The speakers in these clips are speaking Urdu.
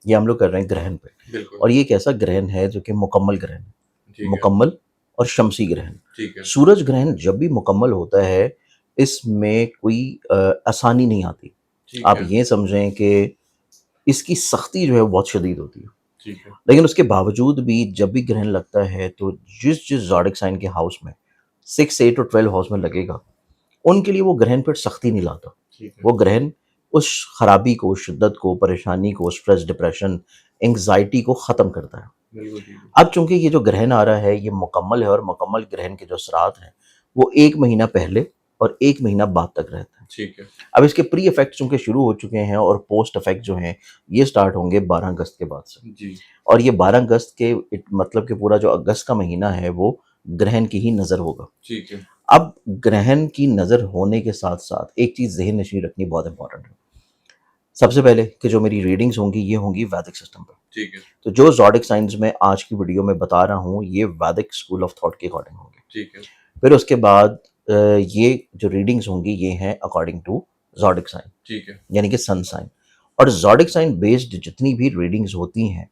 یہ ہم لوگ کر رہے ہیں گرہن پہ. بالکل اور یہ ایک ایسا گرہن ہے جو کہ مکمل گرہن ہے, ٹھیک ہے مکمل اور شمسی گرہن. ٹھیک ہے سورج گرہن جب بھی مکمل ہوتا ہے اس میں کوئی آسانی نہیں آتی. ٹھیک آپ ہے یہ سمجھیں کہ اس کی سختی جو ہے بہت شدید ہوتی ہے. ٹھیک ہے لیکن اس کے باوجود بھی جب بھی گرہن لگتا ہے تو جس زوڈک سائن کے ہاؤس میں 6, 8 اور 12 ہاؤس میں لگے گا, ان کے لیے وہ گرہن پہ سختی نہیں لاتا. ٹھیک ہے وہ گرہن اس خرابی کو, شدت کو, پریشانی کو, سٹریس, ڈپریشن, انگزائٹی کو ختم کرتا ہے. بالکل ٹھیک ہے اب چونکہ یہ جو گرہن آ رہا ہے یہ مکمل ہے, اور مکمل گرہن کے جو اثرات ہیں وہ 1 مہینہ پہلے اور 1 مہینہ بعد تک رہتے ہیں. ٹھیک ہے اب اس کے پری افیکٹ چونکہ شروع ہو چکے ہیں, اور پوسٹ افیکٹ جو ہیں یہ سٹارٹ ہوں گے 12 اگست کے بعد سے. جی اور یہ 12 اگست کے مطلب کہ پورا جو اگست کا مہینہ ہے وہ گرہن کی ہی نظر ہوگا. ٹھیک ہے اب گرہن کی نظر ہونے کے ساتھ ساتھ ایک چیز ذہن نشین رکھنی بہت امپورٹنٹ ہے. سب سے پہلے کہ جو میری ریڈنگز ہوں گی یہ ہوں گی ویدک سسٹم پر. ٹھیک ہے تو جو زوڈک سائنز میں آج کی ویڈیو میں بتا رہا ہوں یہ ویدک اسکول آف تھاٹ کے اکارڈنگ ہوں گے. ٹھیک ہے پھر اس کے بعد یہ جو ریڈنگز ہوں گی یہ ہیں اکارڈنگ ٹو زوڈک سائن, ٹھیک ہے یعنی کہ سن سائن. اور زوڈک سائن بیسڈ جتنی بھی ریڈنگز ہوتی ہیں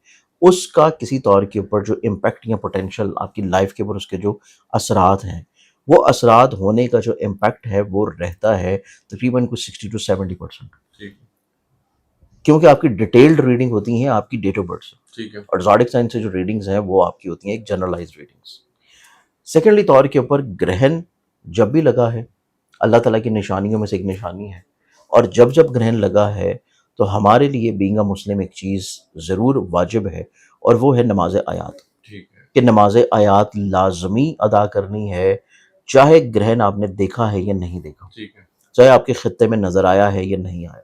اس کا کسی طور کے اوپر جو امپیکٹ یا پوٹینشیل آپ کی لائف کے اوپر اس کے جو اثرات ہیں, وہ اثرات ہونے کا جو امپیکٹ ہے وہ رہتا ہے تقریباً کچھ 60 to 70%. ٹھیک ہے کیونکہ آپ کی ڈیٹیلڈ ریڈنگ ہوتی ہیں آپ کی ڈیٹ آف برتھ سے, ٹھیک ہے اور زوڈک سائن سے جو ریڈنگز ہیں وہ آپ کی ہوتی ہیں ایک جنرلائز ریڈنگز. سیکنڈلی طور کے اوپر گرہن جب بھی لگا ہے اللہ تعالیٰ کی نشانیوں میں سے ایک نشانی ہے, اور جب جب گرہن لگا ہے تو ہمارے لیے بینگ اے مسلم ایک چیز ضرور واجب ہے, اور وہ ہے نماز آیات. ٹھیک ہے کہ نماز آیات لازمی ادا کرنی ہے, چاہے گرہن آپ نے دیکھا ہے یا نہیں دیکھا, ٹھیک ہے چاہے آپ کے خطے میں نظر آیا ہے یا نہیں آیا.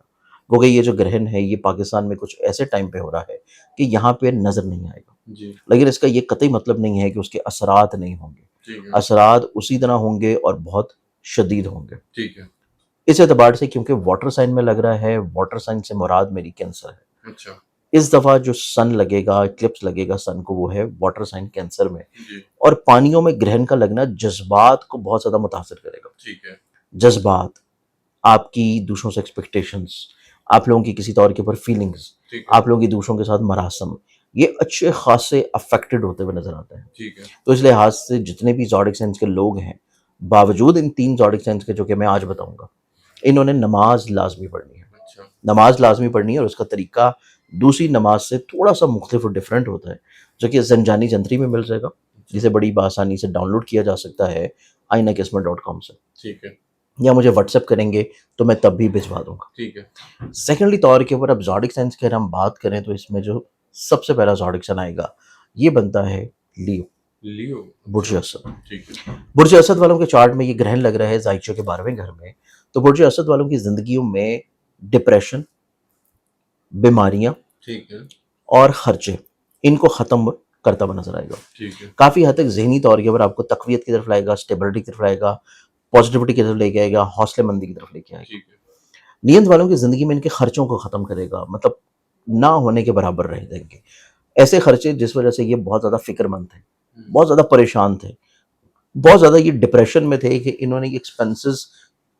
کیونکہ یہ جو گرہن ہے یہ پاکستان میں کچھ ایسے ٹائم پہ ہو رہا ہے کہ یہاں پہ نظر نہیں آئے گا, جی لیکن اس کا یہ قطعی مطلب نہیں ہے کہ اس کے اثرات نہیں ہوں گے. ٹھیک ہے اثرات اسی طرح ہوں گے اور بہت شدید ہوں گے. ٹھیک ہے اس اعتبار سے کیونکہ واٹر سائن میں لگ رہا ہے, واٹر سائن سے مراد میری کینسر ہے. اچھا اس دفعہ جو سن لگے گا, اکلپس لگے گا سن کو, وہ ہے واٹر سائن کینسر میں. جی اور پانیوں میں گرہن کا لگنا جذبات کو بہت زیادہ متاثر کرے گا. ٹھیک ہے جذبات, آپ کی دوسروں سے ایکسپیکٹیشنز, آپ لوگوں کی کسی طور کے اوپر فیلنگز, ٹھیک ہے آپ لوگوں کی دوسروں کے ساتھ مراسم, یہ اچھے خاصے افیکٹڈ ہوتے ہوئے نظر آتے ہیں. ٹھیک ہے تو اس لحاظ سے جتنے بھی زوڈک سائنس کے لوگ ہیں, باوجود ان 3 زوڈک سائنس کے جو کہ میں آج بتاؤں گا, انہوں نے نماز لازمی پڑھنی ہے. اچھا نماز لازمی پڑھنی ہے, اور اس کا طریقہ دوسری نماز سے تھوڑا سا مختلف اور ڈفرینٹ ہوتا ہے, جو کہ زنجانی جنتری میں مل جائے گا, جسے بڑی بآسانی سے ڈاؤن لوڈ کیا جا سکتا ہے ainaqismat.com سے, ٹھیک ہے یا مجھے واٹس ایپ کریں گے تو میں تب بھی بھجوا دوں گا. ٹھیک ہے سیکنڈلی طور کے اوپر اب زوڈک سائنس کی اگر ہم بات کریں تو اس میں جو سب سے پہلا زوڈک سائن آئے گا یہ بنتا ہے لیو, لیو برج اسد. ٹھیک ہے برج اسد والوں کے چارٹ میں یہ گرہن لگ رہا ہے ذائچوں کے 12ویں گھر میں, تو برج اسد والوں کی زندگیوں میں ڈپریشن, بیماریاں ٹھیک ہے اور خرچے, ان کو ختم کرتا ہوا نظر آئے گا. ٹھیک ہے کافی حد تک ذہنی طور کے اوپر آپ کو تقویت کی طرف لائے گا, اسٹیبلٹی کی طرف لائے گا, پازیٹیوٹی کی طرف لے کے آئے گا, حوصلے مندی کی طرف لے کے آئے گا. ٹھیک ہے نیند والوں کی زندگی میں ان کے خرچوں کو ختم کرے گا, مطلب نہ ہونے کے برابر رہ دیں گے. ایسے خرچے جس وجہ سے یہ بہت زیادہ فکر مند تھے, بہت زیادہ پریشان تھے, بہت زیادہ یہ ڈپریشن میں تھے کہ انہوں نے یہ ایکسپینسز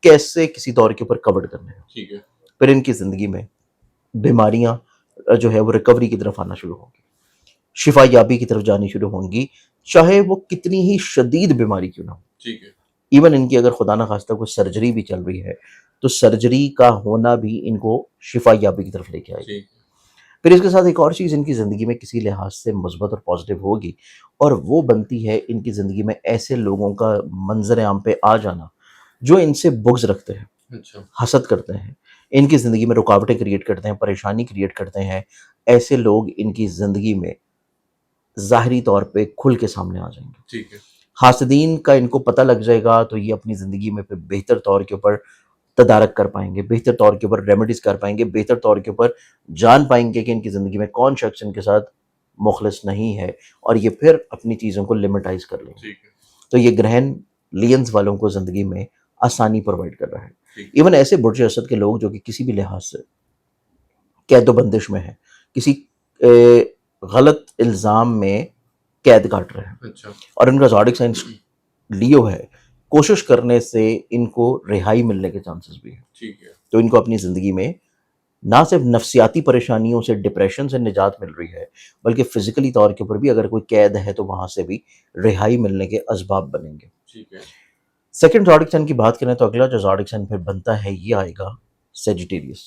کیسے کسی طور کے اوپر کور کرنے ہیں. ٹھیک ہے پھر ان کی زندگی میں بیماریاں جو ہے وہ ریکوری کی طرف آنا شروع ہوں گی, شفا یابی کی طرف جانی شروع ہوں گی, چاہے وہ کتنی ہی شدید بیماری کیوں نہ ہو. ٹھیک ہے ایون ان کی اگر خدا نہ خواستہ کوئی سرجری بھی چل رہی ہے تو سرجری کا ہونا بھی ان کو شفا یابی کی طرف لے کے آئے گی. ٹھیک پھر اس کے ساتھ ایک اور چیز ان کی زندگی میں کسی لحاظ سے مثبت اور پازیٹیو ہوگی, اور وہ بنتی ہے ان کی زندگی میں ایسے لوگوں کا منظر عام پہ آ جانا جو ان سے بغض رکھتے ہیں, اچھا حسد کرتے ہیں, ان کی زندگی میں رکاوٹیں کریٹ کرتے ہیں, پریشانی کریٹ کرتے ہیں. ایسے لوگ ان کی زندگی میں ظاہری طور پہ کھل کے سامنے آ جائیں گے. ٹھیک ہے حاسدین کا ان کو پتہ لگ جائے گا تو یہ اپنی زندگی میں پھر بہتر طور کے اوپر تدارک کر پائیں گے, بہتر طور کے اوپر ریمیڈیز کر پائیں گے, بہتر طور کے اوپر جان پائیں گے کہ ان کی زندگی میں کون شخص ان کے ساتھ مخلص نہیں ہے, اور یہ پھر اپنی چیزوں کو لمٹائز کر لیں گے. ٹھیک ہے تو یہ گرہن لینز والوں کو زندگی میں آسانی پرووائڈ کر رہا ہے. ٹھیک ایون ایسے برج اسد کے لوگ جو کہ کسی بھی لحاظ سے قید و بندش میں ہیں, کسی غلط الزام میں قید کاٹ رہے ہیں, اچھا اور ان کا زوڈک سائنس لیو ہے, کوشش کرنے سے ان کو رہائی ملنے کے چانسز بھی ہیں. ٹھیک ہے تو ان کو اپنی زندگی میں نہ صرف نفسیاتی پریشانیوں سے، ڈپریشن سے نجات مل رہی ہے، بلکہ فزیکلی طور کے اوپر بھی اگر کوئی قید ہے تو وہاں سے بھی رہائی ملنے کے اسباب بنیں گے. ٹھیک ہے. سیکنڈ زوڈک سائن کی بات کریں تو اگلا جو زوڈک سائن پھر بنتا ہے یہ آئے گا سیجیٹیریس.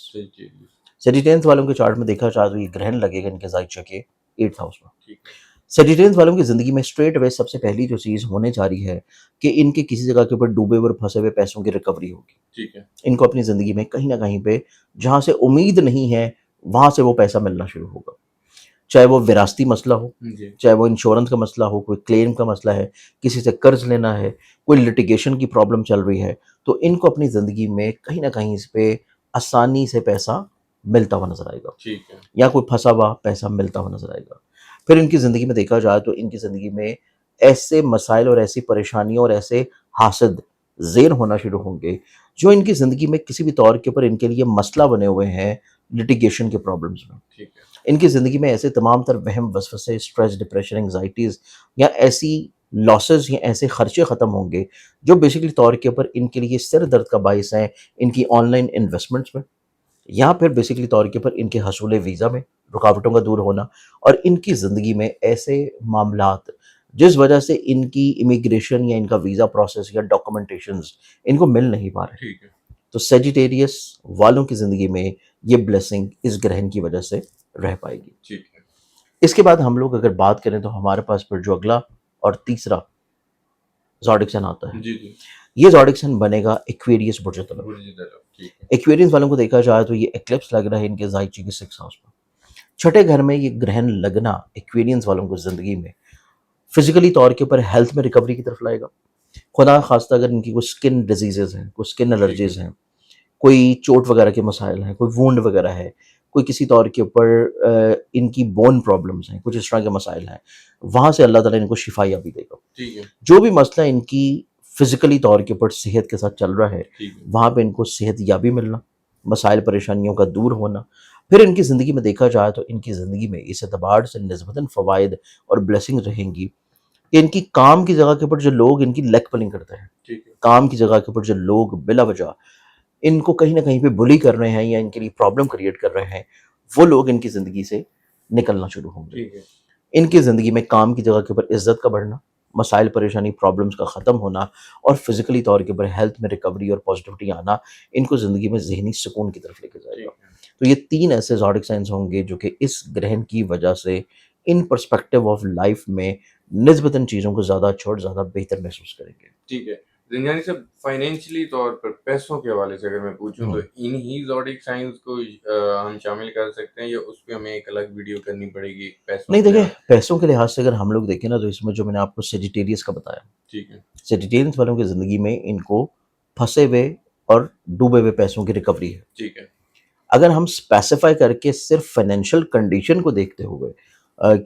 سیجیٹیرینس والوں کے چارٹ میں دیکھا جائے تو یہ گرہن لگے گا ان کے زائچہ کے 8th ہاؤس میں. ٹھیک ہے. سیجیٹیرینس والوں کی زندگی میں اسٹریٹ اوے سب سے پہلی جو چیز ہونے جا رہی ہے کہ ان کے کسی جگہ کے اوپر ڈوبے ہوئے اور پھنسے ہوئے پیسوں کی ریکوری ہوگی. ٹھیک ہے. ان کو اپنی زندگی میں کہیں نہ کہیں پہ جہاں سے امید نہیں ہے وہاں سے وہ پیسہ ملنا شروع ہوگا، چاہے وہ وراثتی مسئلہ ہو، جی. چاہے وہ انشورنس کا مسئلہ ہو، کوئی کلیم کا مسئلہ ہے، کسی سے قرض لینا ہے، کوئی لٹیگیشن کی پرابلم چل رہی ہے، تو ان کو اپنی زندگی میں کہیں نہ کہیں اس پہ آسانی سے پیسہ ملتا ہوا نظر آئے گا، ٹھیک ہے. یا کوئی پھنسا ہوا پیسہ ملتا ہوا نظر آئے گا. پھر ان کی زندگی میں دیکھا جائے تو ان کی زندگی میں ایسے مسائل اور ایسی پریشانیوں اور ایسے حاسد زیر ہونا شروع ہوں گے جو ان کی زندگی میں کسی بھی طور کے اوپر ان کے لیے مسئلہ بنے ہوئے ہیں لٹیگیشن کے پرابلمس میں. ٹھیک ہے. ان کی زندگی میں ایسے تمام تر وہم وسوسے، اسٹریس، ڈپریشن، انگزائٹیز یا ایسی لاسز یا ایسے خرچے ختم ہوں گے جو بیسکلی طور کے اوپر ان کے لیے سر درد کا باعث ہیں ان کی آن لائن انویسٹمنٹس میں، یا پھر بیسکلی طور کے اوپر ان کے حصول ویزا میں رکاوٹوں کا دور ہونا، اور ان کی زندگی میں ایسے معاملات جس وجہ سے ان کی امیگریشن یا ان کا ویزا پروسیس یا ڈاکومنٹیشنز ان کو مل نہیں پا رہے. ٹھیک ہے. تو سیجیٹیریس والوں کی زندگی میں یہ بلیسنگ اس گرہن کی وجہ سے رہ پائے گی. ٹھیک ہے. اس کے بعد ہم لوگ اگر بات کریں تو ہمارے پاس پھر جو اگلا اور تیسرا زوڈک سائن آتا ہے، جی جی. یہ زوڈک سائن بنے گا ایکویریس برج طلب. ٹھیک ہے. ایکویرینس والوں کو دیکھا جائے تو یہ ایکلپس لگ رہا ہے ان کے زائچی کے 6th ہاؤس میں. چھٹے گھر میں یہ گرہن لگنا ایکویرینس والوں کو زندگی میں فزیکلی طور کے اوپر ہیلتھ میں ریکوری کی طرف لائے گا. خدا خواستہ اگر ان کی کوئی سکن ڈیزیزز ہیں، کوئی سکن الرجیز ہیں، کوئی چوٹ وغیرہ کے مسائل ہیں، کوئی وونڈ وغیرہ ہے، کوئی کسی طور کے اوپر ان کی بون پرابلمس ہیں، کچھ اس طرح کے مسائل ہیں، وہاں سے اللہ تعالیٰ ان کو شفا یابی دے گا. ٹھیک ہے. جو بھی مسئلہ ان کی فزیکلی طور کے اوپر صحت کے ساتھ چل رہا ہے ٹھیک ہے. وہاں پہ ان کو صحت یابی ملنا، مسائل پریشانیوں کا دور ہونا. پھر ان کی زندگی میں دیکھا جائے تو ان کی زندگی میں اس اعتبار سے نسبتاً فوائد اور بلیسنگ رہیں گی کہ ان کی کام کی جگہ کے اوپر جو لوگ ان کی لیگ پلنگ کرتے ہیں، ٹھیک ہے. کام کی جگہ کے اوپر جو لوگ بلا وجہ ان کو کہیں نہ کہیں پہ بلی کر رہے ہیں یا ان کے لیے پرابلم کریٹ کر رہے ہیں، وہ لوگ ان کی زندگی سے نکلنا شروع ہوں گے. ٹھیک ہے. ان کی زندگی میں کام کی جگہ کے اوپر عزت کا بڑھنا، مسائل پریشانی پرابلمس کا ختم ہونا، اور فزیکلی طور کے اوپر ہیلتھ میں ریکوری اور پازیٹیوٹی آنا ان کو زندگی میں ذہنی سکون کی طرف لے کے جائے گا. تو یہ 3 ایسے زوڈک سائنس ہوں گے جو کہ اس گرہن کی وجہ سے ان پرسپیکٹیو آف لائف میں نسبتاً چیزوں کو زیادہ اچھا اور زیادہ بہتر محسوس کریں گے. ٹھیک ہے. یعنی صاحب فائنینشلی طور پر پیسوں کے حوالے سے اگر میں پوچھوں تو انہی زوڈک سائنس کو ہم شامل کر سکتے ہیں یا اس پہ ہمیں ایک الگ ویڈیو کرنی پڑے گی پیسوں؟ نہیں دیکھیں، پیسوں کے لحاظ سے اگر ہم لوگ دیکھیں نا تو اس میں جو میں نے آپ کو سیجیٹیریس کا بتایا، ٹھیک ہے. سیجیٹیرینس والوں کی زندگی میں ان کو پھنسے ہوئے اور ڈوبے ہوئے پیسوں کی ریکوری ہے. ٹھیک ہے. اگر ہم اسپیسیفائی کر کے صرف فائنینشیل کنڈیشن کو دیکھتے ہوئے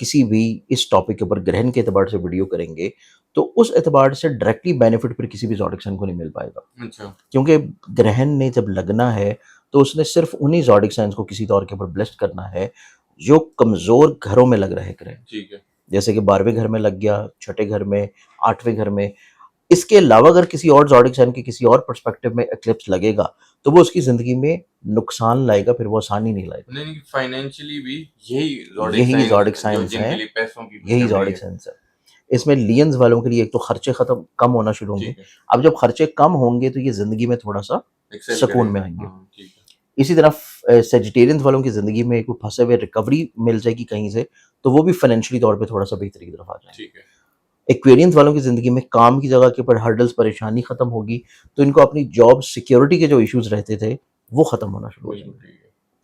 کسی بھی اس ٹاپک کے اوپر گرہن کے اعتبار سے ویڈیو کریں گے تو اس اعتبار سے ڈائریکٹلی بینیفٹ پھر کسی بھی زوڈک سائن کو نہیں مل پائے گا. اچھا. کیونکہ گرہن نے جب لگنا ہے تو اس نے صرف انہی زوڈک سائنس کو کسی طور کے اوپر بلیسڈ کرنا ہے جو کمزور گھروں میں لگ رہے گرہن. ٹھیک ہے. جیسے کہ 12ویں گھر میں لگ گیا، چھٹے گھر میں، 8ویں گھر میں. اس کے علاوہ اگر کسی اور زوڈک سائن کے کسی اور پرسپیکٹیو میں ایکلپس لگے گا تو وہ اس کی زندگی میں نقصان لائے گا، پھر وہ آسانی نہیں لائے گا. نہیں فائنینشلی بھی یہی زوڈک سائنس ہیں، یہی زوڈک سائنس ہے. اس میں لینز والوں کے لیے ایک تو خرچے کم ہونا شروع ہوں گے. اب جب خرچے کم ہوں گے تو یہ زندگی میں تھوڑا سا سکون میں آئیں گے. اسی طرح سیجیٹیرینس والوں کی زندگی میں کوئی پھنسے ہوئے ریکوری مل جائے گی کہیں سے تو وہ بھی فائنینشلی طور پہ تھوڑا سا بہتری کی طرف آ جائیں گے. ایکویرینس والوں کی زندگی میں کام کی جگہ کے اوپر ہرڈلز، پریشانی ختم ہوگی تو ان کو اپنی جاب سیکیورٹی کے جو ایشوز رہتے تھے وہ ختم ہونا شروع ہو جائیں گے.